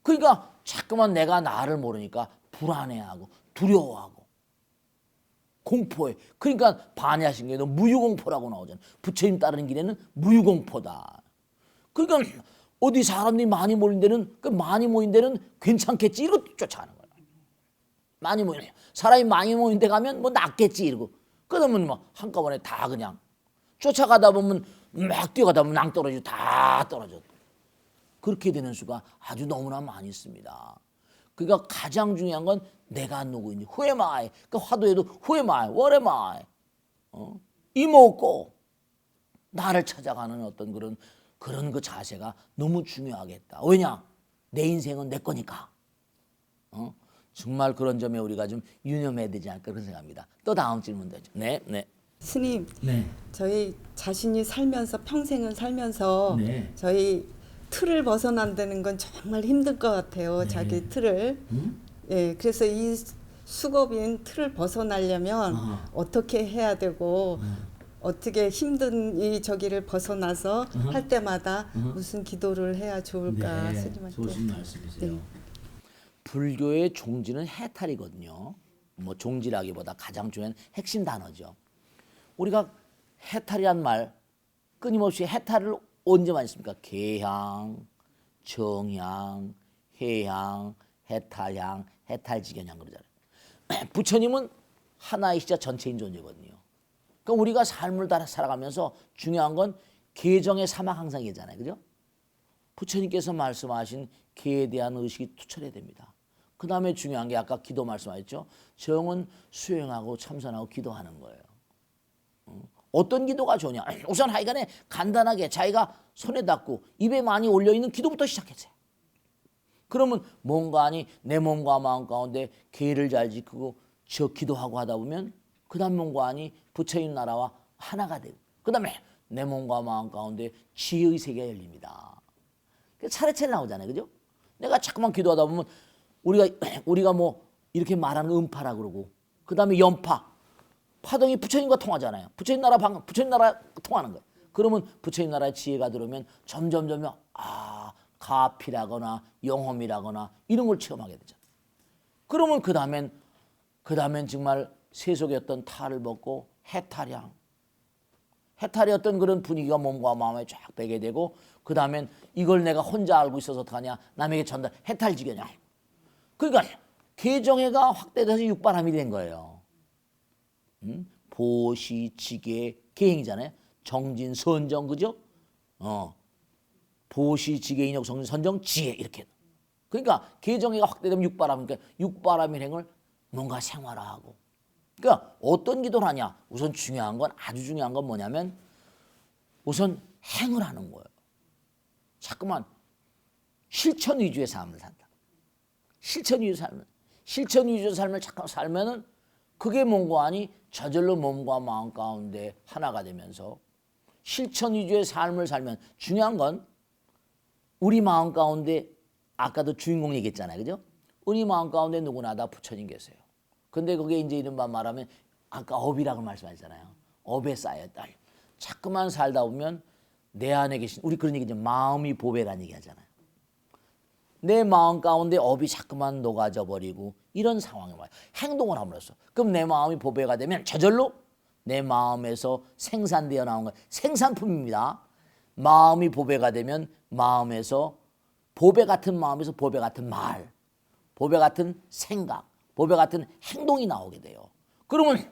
그러니까 자꾸만 내가 나를 모르니까 불안해하고 두려워하고 공포해. 그러니까 반야신 게 무유공포라고 나오잖아요. 부처님 따르는 길에는 무유공포다. 그러니까 어디 사람들이 많이 모인 데는 괜찮겠지 이러고 쫓아가는 거예요. 많이 모이네. 사람이 많이 모인 데 가면 뭐 낫겠지 이러고, 그러면 뭐 한꺼번에 다 그냥 쫓아가다 보면 막 뛰어가다 보면 낭떠러지고 다 떨어져. 그렇게 되는 수가 아주 너무나 많이 있습니다. 그러니까 가장 중요한 건 내가 누구인지, who am I? 그 화두에도 who am I? what am I? 이먹고 나를 찾아가는 어떤 그런 그 자세가 너무 중요하겠다. 왜냐? 내 인생은 내 거니까. 정말 그런 점에 우리가 좀 유념해야 되지 않을까 그런 생각합니다. 또 다음 질문 되죠. 네. 스님, 네. 저희 자신이 살면서 평생을 살면서 네. 저희 틀을 벗어난다는 건 정말 힘들 것 같아요. 네. 자기 틀을. 예, 그래서 이 수겁인 틀을 벗어나려면 어떻게 해야 되고 어떻게 힘든 이 저기를 벗어나서 할 때마다 무슨 기도를 해야 좋을까 스님한테. 좋으신 말씀이세요. 네. 불교의 종지는 해탈이거든요. 뭐 종지라기보다 가장 중요한 핵심 단어죠. 우리가 해탈이란 말 끊임없이 해탈을 언제 많이 씁니까? 개향, 정향, 해향, 해탈향, 해탈지견향 그러잖아요. 부처님은 하나이시자 전체인 존재거든요. 그러니까 우리가 삶을 따라 살아가면서 중요한 건 계정의 사막 항상 이잖아요, 그죠? 부처님께서 말씀하신 계에 대한 의식이 투철해야 됩니다. 그 다음에 중요한 게 아까 기도 말씀하셨죠. 정은 수행하고 참선하고 기도하는 거예요. 어떤 기도가 좋냐? 우선 하여간에 간단하게 자기가 손에 닿고 입에 많이 올려있는 기도부터 시작했어요. 그러면 뭔가 아니 내 몸과 마음 가운데 계를 잘 지키고 저 기도하고 하다 보면 그 다음 몸과 아니 부처님 나라와 하나가 되고 그 다음에 내 몸과 마음 가운데 지혜의 세계가 열립니다. 차례차례 나오잖아요, 그죠? 내가 자꾸만 기도하다 보면 우리가 뭐 이렇게 말하는 음파라 그러고 그 다음에 연파, 파동이 부처님과 통하잖아요. 부처님 나라 통하는 거예요. 그러면 부처님 나라의 지혜가 들어오면 점점 가피라거나 영험이라거나 이런 걸 체험하게 되잖아요. 그러면 그 다음엔 정말 세속의 어떤 탈을 벗고 해탈향, 해탈의 어떤 그런 분위기가 몸과 마음에 쫙 배게 되고 그 다음엔 이걸 내가 혼자 알고 있어서 어떡하냐, 남에게 전달, 해탈지견이야. 그러니까 계정회가 확대돼서 육바람이 된 거예요. 보시, 지계, 계행이잖아요. 정진, 선정, 그죠? 보시, 지계, 인욕, 정진, 선정, 지혜 이렇게. 그러니까 계정회가 확대되면 육바람이니까 육바람의 행을 뭔가 생활화하고. 그러니까 어떤 기도를 하냐? 우선 중요한 건 아주 중요한 건 뭐냐면 우선 행을 하는 거예요. 자꾸만 실천 위주의 삶을 산다. 실천 위주의 삶을 자꾸 살면은 그게 뭔가 아니 저절로 몸과 마음 가운데 하나가 되면서 실천 위주의 삶을 살면 중요한 건 우리 마음 가운데 아까도 주인공 얘기했잖아요, 그죠? 우리 마음 가운데 누구나 다 부처님 계세요. 근데 그게 이제 이른바 말하면 아까 업이라고 말씀하셨잖아요. 업에 쌓였다. 자꾸만 살다 보면 내 안에 계신 우리 그런 얘기죠. 마음이 보배라는 얘기 하잖아요. 내 마음 가운데 업이 자꾸만 녹아져 버리고 이런 상황에 와요. 행동을 함으로써. 그럼 내 마음이 보배가 되면 저절로 내 마음에서 생산되어 나온 거예요. 생산품입니다. 마음이 보배가 되면 마음에서 보배 같은 마음에서 보배 같은 말, 보배 같은 생각, 보배 같은 행동이 나오게 돼요. 그러면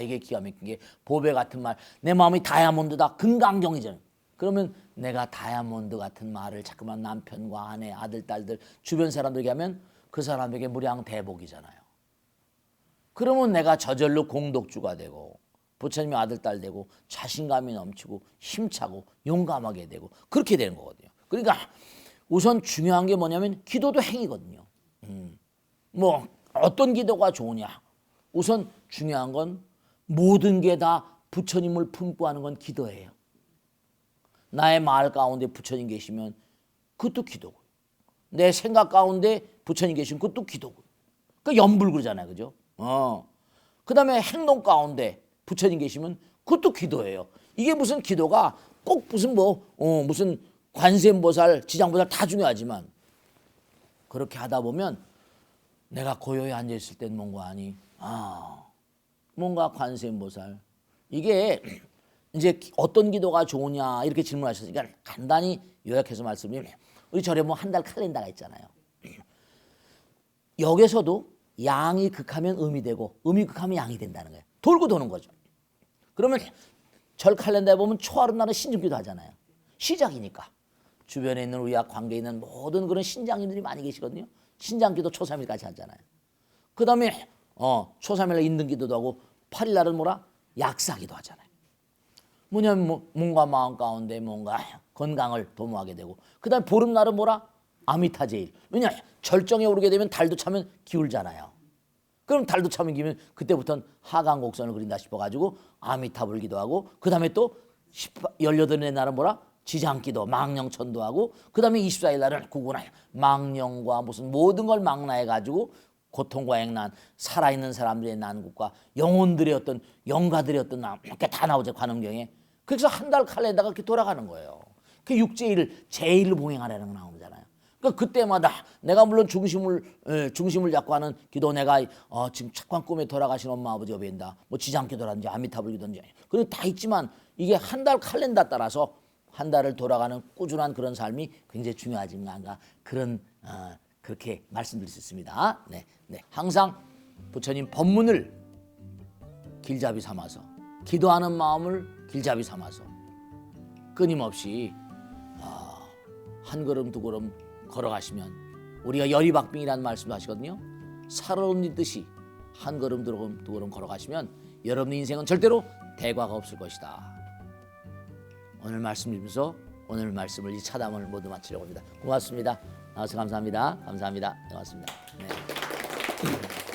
이게 기가 막힌 게 보배 같은 말, 내 마음이 다이아몬드다, 금강경이잖아요. 그러면 내가 다이아몬드 같은 말을 자꾸만 남편과 아내, 아들, 딸들, 주변 사람들에게 하면 그 사람에게 무량대복이잖아요. 그러면 내가 저절로 공덕주가 되고 부처님의 아들, 딸 되고 자신감이 넘치고 힘차고 용감하게 되고 그렇게 되는 거거든요. 그러니까 우선 중요한 게 뭐냐면 기도도 행위거든요. 뭐 어떤 기도가 좋으냐? 우선 중요한 건 모든 게 다 부처님을 품고 하는 건 기도예요. 나의 말 가운데 부처님 계시면 그것도 기도고 내 생각 가운데 부처님 계시면 그것도 기도고 그러니까 연불 그러잖아요, 그죠? 그 다음에 행동 가운데 부처님 계시면 그것도 기도예요. 이게 무슨 기도가 꼭 무슨 무슨 관세음보살, 지장보살 다 중요하지만 그렇게 하다 보면 내가 고요히 앉아있을 땐 뭔가 아니 뭔가 관세음보살 이게 이제 어떤 기도가 좋으냐 이렇게 질문하셨으니까 간단히 요약해서 말씀드리면 우리 절에 뭐 한 달 칼렌다가 있잖아요. 여기서도 양이 극하면 음이 되고 음이 극하면 양이 된다는 거예요. 돌고 도는 거죠. 그러면 절 칼렌다에 보면 초하루 날은 신중기도 하잖아요. 시작이니까 주변에 있는 우리와 관계에 있는 모든 그런 신장인들이 많이 계시거든요. 신장기도 초삼일까지 하잖아요. 그 다음에 초삼일날 인등기도도 하고 8일날은 뭐라? 약사기도 하잖아요. 뭐냐면 몸과 마음 가운데 뭔가 건강을 도모하게 되고 그 다음에 보름날은 뭐라? 아미타제일. 왜냐? 절정에 오르게 되면 달도 차면 기울잖아요. 그럼 달도 차면 기면 그때부터는 하강곡선을 그린다 싶어가지고 아미타불 기도하고 그 다음에 또 18의 날은 뭐라? 지장기도 망령천도 하고 그 다음에 24일 날은 구구나 망령과 무슨 모든 걸 망라해가지고 고통과 액난 살아있는 사람들의 난국과 영혼들의 어떤 영가들의 어떤 이렇게 다 나오죠 관음경에. 그래서 한 달 칼렌다가 이렇게 돌아가는 거예요. 그 육제일을 제일을 봉행하라는 거 나오잖아요. 그러니까 그때마다 내가 물론 중심을 잡고 하는 기도 내가 지금 착한 꿈에 돌아가신 엄마 아버지 여배인다. 뭐 지장기도라든지 아미타불 기도든지 그런 다 있지만 이게 한 달 칼렌다 따라서 한 달을 돌아가는 꾸준한 그런 삶이 굉장히 중요하지 않나 그런 그렇게 말씀드릴 수 있습니다. 네. 항상 부처님 법문을 길잡이 삼아서 기도하는 마음을 길잡이 삼아서 끊임없이 한 걸음 두 걸음 걸어가시면 우리가 열이박빙이라는 말씀도 하시거든요. 살얼음듯이 한 걸음 두 걸음 걸어가시면 여러분의 인생은 절대로 대과가 없을 것이다. 오늘 말씀 주면서 오늘 말씀을 이 차담을 모두 마치려고 합니다. 고맙습니다. 나와서 감사합니다. 감사합니다. 고맙습니다. 네.